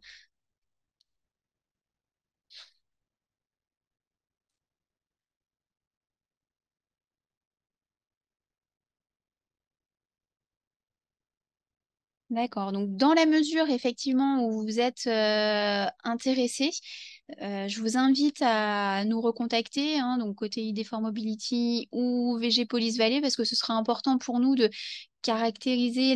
D'accord. Donc, dans la mesure, effectivement, où vous êtes intéressé, je vous invite à nous recontacter, hein, donc côté ID4 Mobility ou VG Police Valley, parce que ce sera important pour nous de caractériser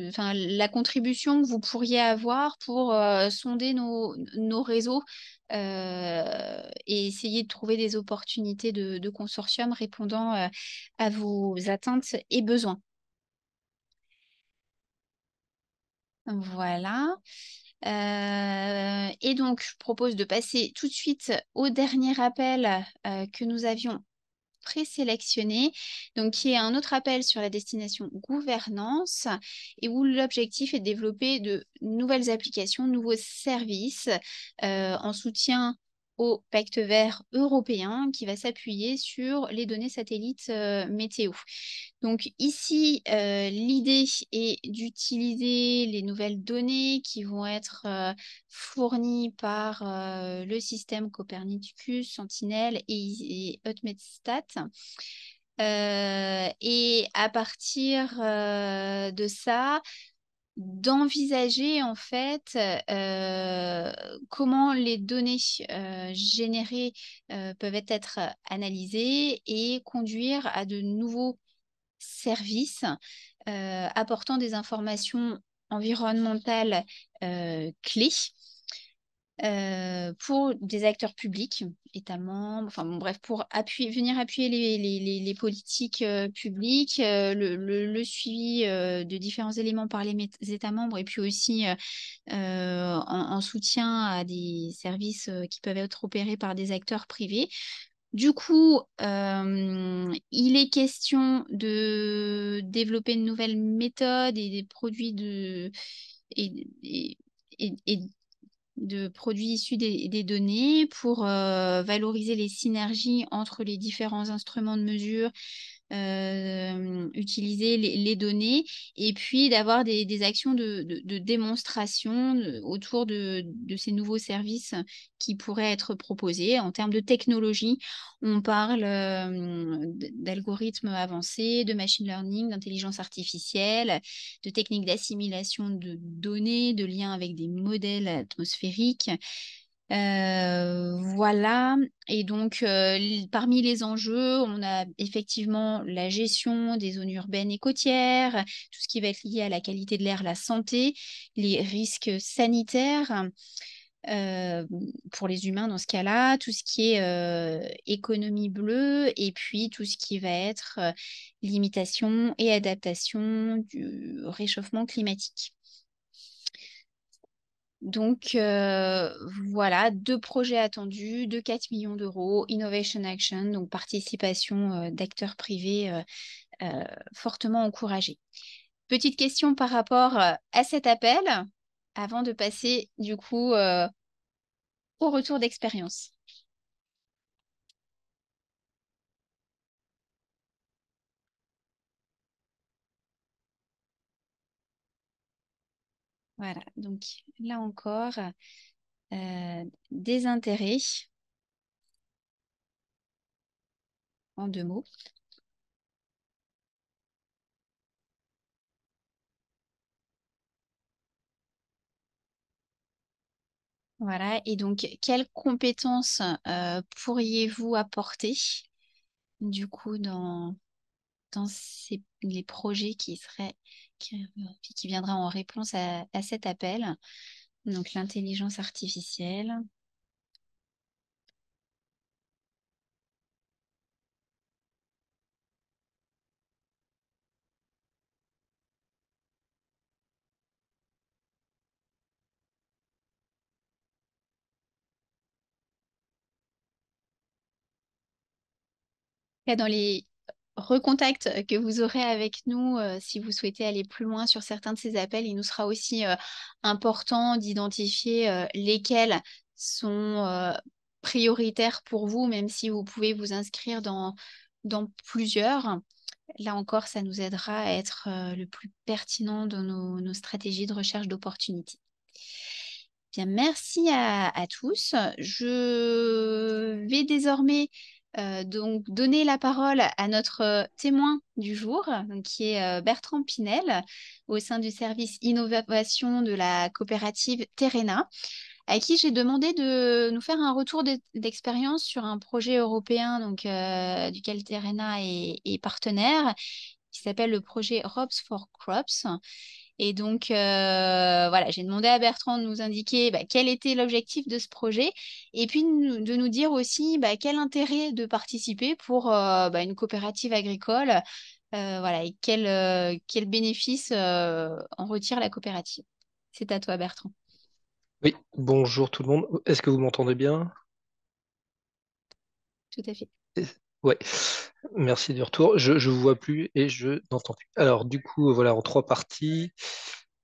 enfin, la contribution que vous pourriez avoir pour sonder nos réseaux et essayer de trouver des opportunités de consortium répondant à vos attentes et besoins. Voilà. Et donc, je propose de passer tout de suite au dernier appel que nous avions présélectionné, donc qui est un autre appel sur la destination gouvernance et où l'objectif est de développer de nouvelles applications, nouveaux services en soutien au pacte vert européen qui va s'appuyer sur les données satellites météo. Donc ici, l'idée est d'utiliser les nouvelles données qui vont être fournies par le système Copernicus, Sentinel et EUMETSAT. Et à partir de ça, d'envisager en fait comment les données générées peuvent être analysées et conduire à de nouveaux services apportant des informations environnementales clés pour des acteurs publics, États membres, enfin bon, bref, pour venir appuyer les politiques publiques, le suivi de différents éléments par les États membres et puis aussi en soutien à des services qui peuvent être opérés par des acteurs privés. Du coup, il est question de développer de nouvelles méthodes et des produits et de produits issus des données pour valoriser les synergies entre les différents instruments de mesure, utiliser les données et puis d'avoir des actions de démonstration autour de ces nouveaux services qui pourraient être proposés. En termes de technologie, on parle d'algorithmes avancés, de machine learning, d'intelligence artificielle, de techniques d'assimilation de données, de liens avec des modèles atmosphériques. Voilà. Et donc, parmi les enjeux, on a effectivement la gestion des zones urbaines et côtières, tout ce qui va être lié à la qualité de l'air, la santé, les risques sanitaires pour les humains dans ce cas-là, tout ce qui est économie bleue et puis tout ce qui va être limitation et adaptation du réchauffement climatique. Donc voilà, 2 projets attendus, de 4 millions d'euros, Innovation Action, donc participation d'acteurs privés fortement encouragée. Petite question par rapport à cet appel, avant de passer du coup au retour d'expérience. Voilà, donc là encore, des intérêts en 2 mots. Voilà, et donc quelles compétences pourriez-vous apporter du coup dans les projets qui viendraient en réponse à cet appel? Donc l'intelligence artificielle. Dans les recontacts que vous aurez avec nous, si vous souhaitez aller plus loin sur certains de ces appels, il nous sera aussi important d'identifier lesquels sont prioritaires pour vous, même si vous pouvez vous inscrire dans plusieurs. Là encore, ça nous aidera à être le plus pertinent dans nos stratégies de recherche d'opportunités. Bien, merci à tous. Je vais désormais donc donner la parole à notre témoin du jour, donc, qui est Bertrand Pinel, au sein du service innovation de la coopérative Terrena, à qui j'ai demandé de nous faire un retour d'expérience sur un projet européen donc, duquel Terrena est partenaire, qui s'appelle le projet ROPS for Crops. Et donc, voilà, j'ai demandé à Bertrand de nous indiquer quel était l'objectif de ce projet et puis de nous dire aussi quel intérêt de participer pour une coopérative agricole, voilà, et quel bénéfice en retire la coopérative. C'est à toi, Bertrand. Oui, bonjour tout le monde. Est-ce que vous m'entendez bien? Tout à fait. Ouais, merci du retour. Je vous vois plus et je n'entends plus. Alors, du coup, voilà, en trois parties.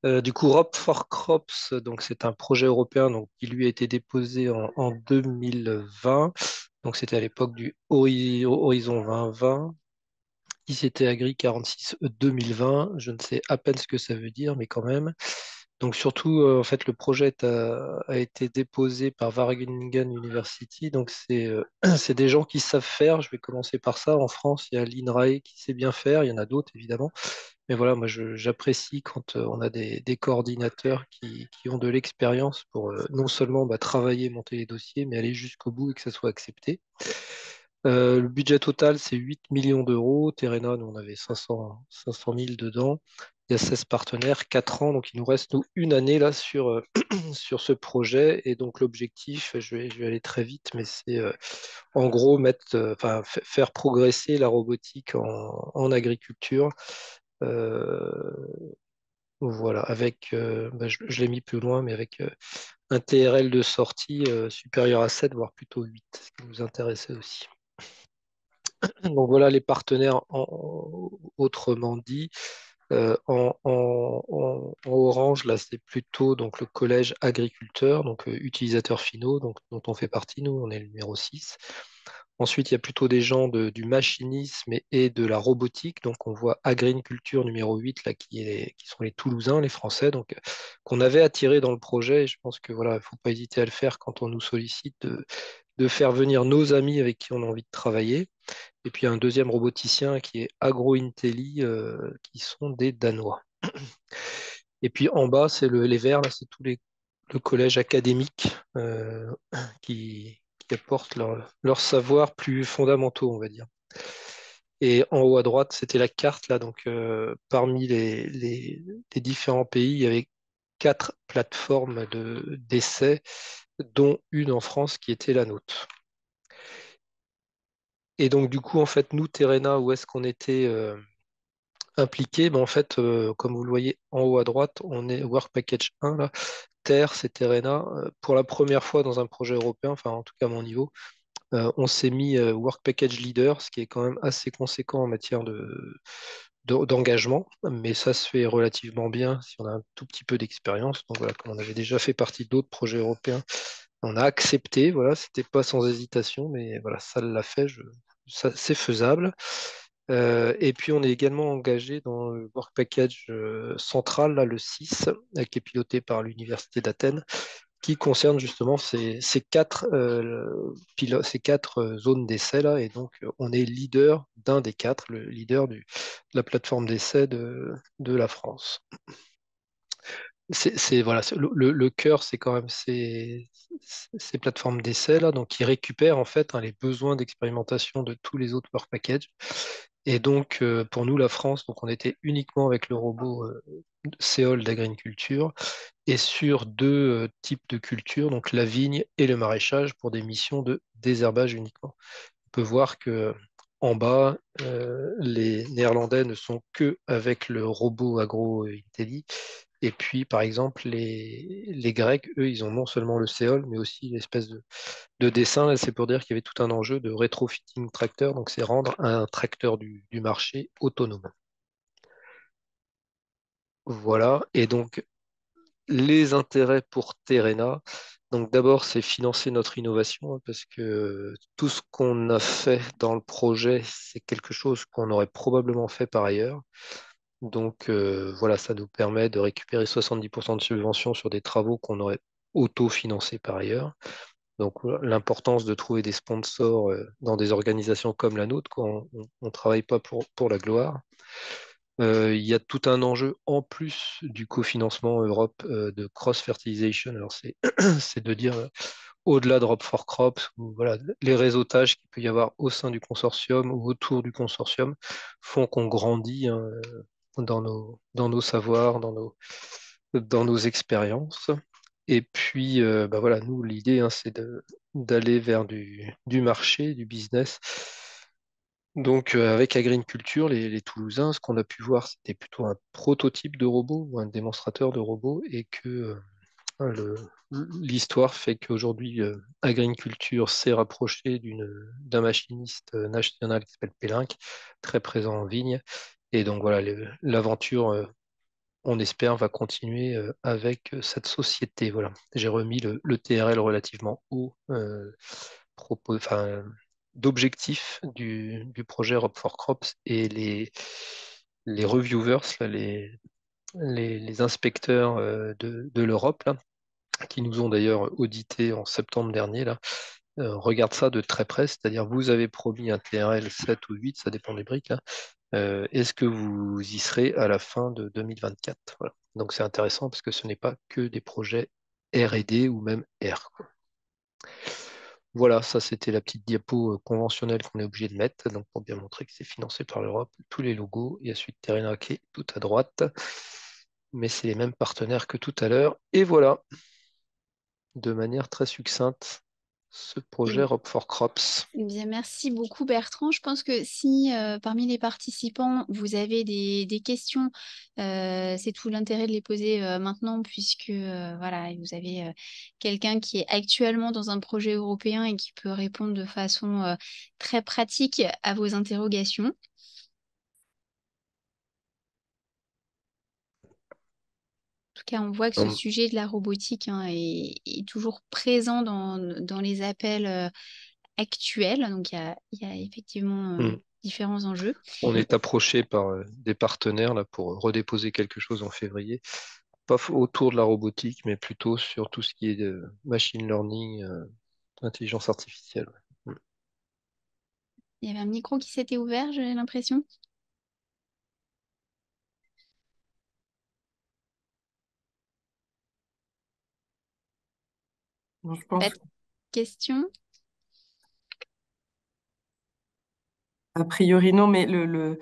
Du coup, Rob for Crops, donc c'est un projet européen donc, qui lui a été déposé en 2020. Donc, c'était à l'époque du Horizon 2020. ICT Agri 46 2020. Je ne sais à peine ce que ça veut dire, mais quand même. Donc surtout, en fait, le projet a été déposé par Wageningen University. Donc c'est des gens qui savent faire. Je vais commencer par ça. En France, il y a l'INRAE qui sait bien faire. Il y en a d'autres, évidemment. Mais voilà, moi, j'apprécie quand on a des coordinateurs qui ont de l'expérience pour non seulement travailler, monter les dossiers, mais aller jusqu'au bout et que ça soit accepté. Le budget total, c'est 8 millions d'euros. Terrena, nous, on avait 500 000 dedans. Il y a 16 partenaires, 4 ans. Donc, il nous reste, nous, une année là sur ce projet. Et donc, l'objectif, je vais aller très vite, mais c'est en gros faire progresser la robotique en agriculture. Euh, voilà, avec, je l'ai mis plus loin, mais avec un TRL de sortie supérieur à 7, voire plutôt 8, ce qui nous intéressait aussi. Donc voilà les partenaires autrement dit. En orange, là, c'est plutôt donc, le collège agriculteur, donc utilisateurs finaux, donc, dont on fait partie, nous, on est le numéro 6. Ensuite, il y a plutôt des gens du machinisme et de la robotique. Donc, on voit Agriculture numéro 8, là, qui sont les Toulousains, les Français, donc, qu'on avait attirés dans le projet. Et je pense que voilà, il ne faut pas hésiter à le faire quand on nous sollicite de faire venir nos amis avec qui on a envie de travailler. Et puis un deuxième roboticien qui est AgroIntelli, qui sont des Danois. Et puis en bas, c'est les verts, là, c'est le collège académique qui apportent leur savoir plus fondamentaux, on va dire. Et en haut à droite, c'était la carte, là, donc parmi les différents pays, il y avait 4 plateformes d'essais, dont une en France qui était la nôtre. Et donc, du coup, en fait, nous, Terrena, où est-ce qu'on était impliqués? En fait, comme vous le voyez en haut à droite, on est Work Package 1, là. Terre, c'est Terrena. Pour la première fois dans un projet européen, enfin, en tout cas à mon niveau, on s'est mis Work Package Leader, ce qui est quand même assez conséquent en matière d'engagement, mais ça se fait relativement bien si on a un tout petit peu d'expérience. Donc voilà, comme on avait déjà fait partie d'autres projets européens, on a accepté, voilà, c'était pas sans hésitation, mais voilà, ça l'a fait, ça, c'est faisable. Et puis on est également engagé dans le Work Package central, là, le 6, qui est piloté par l'Université d'Athènes, qui concerne justement ces quatre zones d'essai là, et donc on est leader d'un des quatre, le leader de la plateforme d'essai de la France. Voilà, le cœur, c'est quand même ces plateformes d'essai là, donc qui récupèrent en fait les besoins d'expérimentation de tous les autres work packages Et donc, pour nous, la France, donc on était uniquement avec le robot Séol d'agriculture et sur deux types de cultures, donc la vigne et le maraîchage, pour des missions de désherbage uniquement. On peut voir que en bas, les Néerlandais ne sont que avec le robot AgroIntelli. Et puis, par exemple, les Grecs, eux, ils ont non seulement le Séol, mais aussi l'espèce de dessin. Là, c'est pour dire qu'il y avait tout un enjeu de rétrofitting tracteur. Donc, c'est rendre un tracteur du marché autonome. Voilà. Et donc, les intérêts pour Terrena. Donc d'abord, c'est financer notre innovation, hein, parce que tout ce qu'on a fait dans le projet, c'est quelque chose qu'on aurait probablement fait par ailleurs. Donc voilà, ça nous permet de récupérer 70% de subventions sur des travaux qu'on aurait auto-financés par ailleurs. Donc voilà, l'importance de trouver des sponsors dans des organisations comme la nôtre, quand on ne travaille pas pour la gloire. Il y a tout un enjeu en plus du cofinancement Europe de cross-fertilisation. Alors c'est de dire au-delà de Drop for Crops, où, voilà, les réseautages qu'il peut y avoir au sein du consortium ou autour du consortium font qu'on grandit, hein, dans nos savoirs, dans nos expériences. Et puis, bah voilà, nous, l'idée, hein, c'est d'aller vers du marché, du business. Donc, avec Agriculture, les Toulousains, ce qu'on a pu voir, c'était plutôt un prototype de robot ou un démonstrateur de robot, et que le- l'histoire fait qu'aujourd'hui, Agriculture s'est rapproché d'un machiniste national qui s'appelle Pélinck, très présent en vigne. Et donc voilà, l'aventure, on espère, va continuer avec cette société. Voilà. J'ai remis le TRL relativement haut, enfin, d'objectifs du projet Rob for Crops, et les reviewers, là, les inspecteurs de l'Europe, là, qui nous ont d'ailleurs audité en septembre dernier, là, regardent ça de très près, c'est-à-dire vous avez promis un TRL 7 ou 8, ça dépend des briques, là. Est-ce que vous y serez à la fin de 2024? Voilà. Donc c'est intéressant parce que ce n'est pas que des projets R&D ou même R, quoi. Voilà, ça c'était la petite diapo conventionnelle qu'on est obligé de mettre, donc pour bien montrer que c'est financé par l'Europe, tous les logos, et ensuite Terena qui est tout à droite, mais c'est les mêmes partenaires que tout à l'heure. Et voilà, de manière très succincte, ce projet Rob for Crops. Eh bien, merci beaucoup Bertrand. Je pense que si parmi les participants, vous avez des questions, c'est tout l'intérêt de les poser maintenant, puisque voilà, vous avez quelqu'un qui est actuellement dans un projet européen et qui peut répondre de façon très pratique à vos interrogations. En tout cas, on voit que ce Hum, sujet de la robotique, hein, est toujours présent dans les appels actuels. Donc, il y a effectivement hum. différents enjeux. On est approché par des partenaires là, pour redéposer quelque chose en février, pas autour de la robotique, mais plutôt sur tout ce qui est machine learning, intelligence artificielle. Ouais. Il y avait un micro qui s'était ouvert, j'ai l'impression. Je Pas pense, de question? a priori, non, mais le,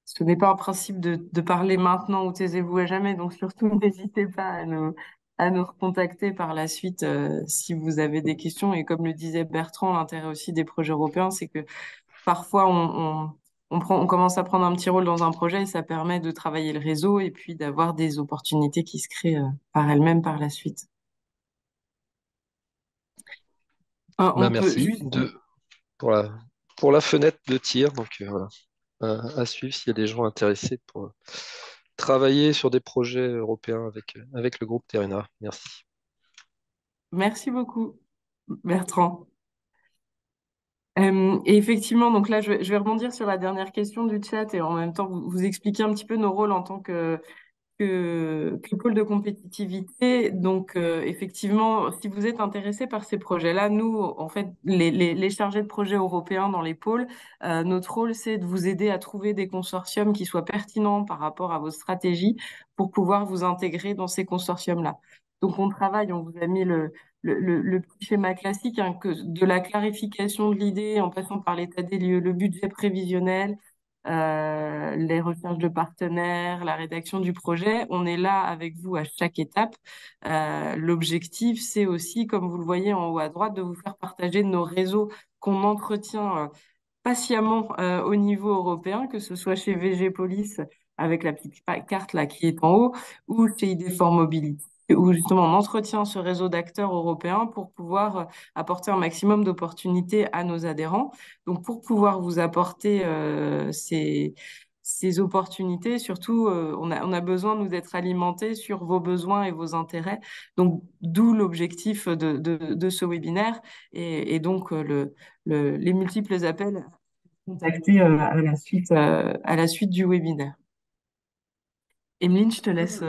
ce n'est pas un principe de parler maintenant ou taisez-vous à jamais. Donc, surtout, n'hésitez pas à nous recontacter par la suite si vous avez des questions. Et comme le disait Bertrand, l'intérêt aussi des projets européens, c'est que parfois, on commence à prendre un petit rôle dans un projet et ça permet de travailler le réseau et puis d'avoir des opportunités qui se créent par elles-mêmes par la suite. Bah, On peut merci juste pour pour la fenêtre de tir. Donc, voilà. À suivre s'il y a des gens intéressés pour travailler sur des projets européens avec le groupe Terena. Merci. Merci beaucoup, Bertrand. Et effectivement, donc là, je vais rebondir sur la dernière question du chat et en même temps vous expliquer un petit peu nos rôles en tant que pôle de compétitivité. Donc, effectivement, si vous êtes intéressé par ces projets-là, nous, en fait, les chargés de projets européens dans les pôles, notre rôle, c'est de vous aider à trouver des consortiums qui soient pertinents par rapport à vos stratégies pour pouvoir vous intégrer dans ces consortiums-là. Donc, on travaille, on vous a mis le petit schéma classique, hein, de la clarification de l'idée en passant par l'état des lieux, le budget prévisionnel, les recherches de partenaires, la rédaction du projet. On est là avec vous à chaque étape. L'objectif, c'est aussi, comme vous le voyez en haut à droite, de vous faire partager nos réseaux qu'on entretient patiemment au niveau européen, que ce soit chez VG Police avec la petite carte là qui est en haut, ou chez Idéfort Mobility, où justement on entretient ce réseau d'acteurs européens pour pouvoir apporter un maximum d'opportunités à nos adhérents. Donc pour pouvoir vous apporter ces opportunités, surtout on a besoin nous d'être alimentés sur vos besoins et vos intérêts. Donc d'où l'objectif de ce webinaire et donc les multiples appels contacter à la suite du webinaire. Emeline, je te laisse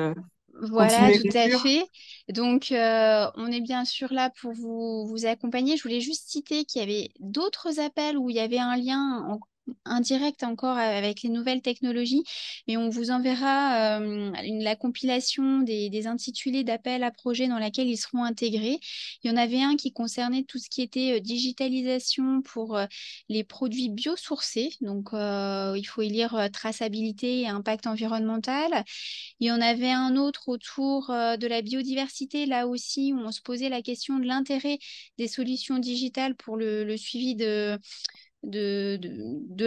Voilà, continuer tout à lecture. fait. Donc, on est bien sûr là pour vous accompagner. Je voulais juste citer qu'il y avait d'autres appels où il y avait un lien indirect encore avec les nouvelles technologies, mais on vous enverra la compilation des intitulés d'appels à projets dans laquelle ils seront intégrés. Il y en avait un qui concernait tout ce qui était digitalisation pour les produits biosourcés. Donc, il faut y lire traçabilité et impact environnemental. Il y en avait un autre autour de la biodiversité, là aussi, où on se posait la question de l'intérêt des solutions digitales pour le suivi de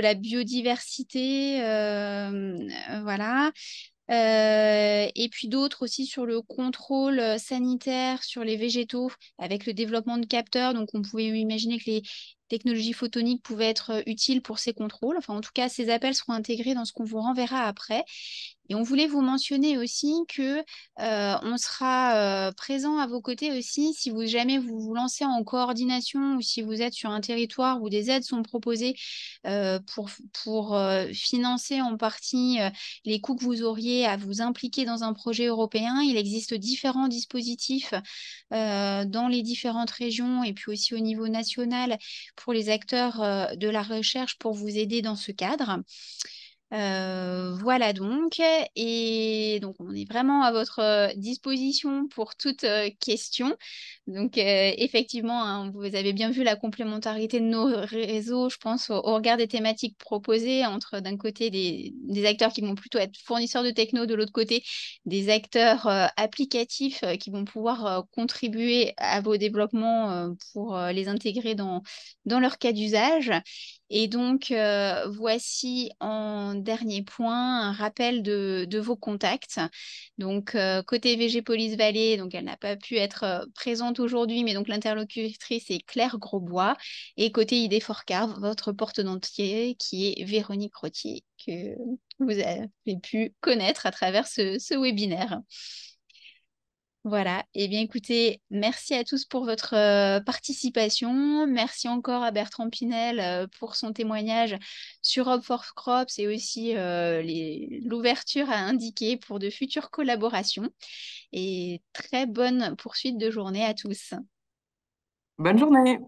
la biodiversité. Voilà. Et puis d'autres aussi sur le contrôle sanitaire sur les végétaux avec le développement de capteurs. Donc, on pouvait imaginer que les technologies photoniques pouvaient être utiles pour ces contrôles. Enfin, en tout cas, ces appels seront intégrés dans ce qu'on vous renverra après. Et on voulait vous mentionner aussi que on sera présent à vos côtés aussi si vous jamais vous vous lancez en coordination ou si vous êtes sur un territoire où des aides sont proposées pour financer en partie les coûts que vous auriez à vous impliquer dans un projet européen. Il existe différents dispositifs dans les différentes régions et puis aussi au niveau national pour les acteurs de la recherche pour vous aider dans ce cadre. Voilà donc, et donc on est vraiment à votre disposition pour toute question. Donc effectivement, hein, vous avez bien vu la complémentarité de nos réseaux, je pense, au regard des thématiques proposées, entre d'un côté des acteurs qui vont plutôt être fournisseurs de techno, de l'autre côté des acteurs applicatifs qui vont pouvoir contribuer à vos développements pour les intégrer dans leur cas d'usage. Et donc, voici en dernier point un rappel de vos contacts. Donc, côté VG Police Vallée, donc elle n'a pas pu être présente aujourd'hui, mais donc l'interlocutrice est Claire Grosbois. Et côté ID Forecast, votre porte-d'entrée qui est Véronique Rottier, que vous avez pu connaître à travers ce webinaire. Voilà, et bien écoutez, merci à tous pour votre participation. Merci encore à Bertrand Pinel pour son témoignage sur Hub for Crops et aussi l'ouverture à indiquer pour de futures collaborations. Et très bonne poursuite de journée à tous. Bonne journée.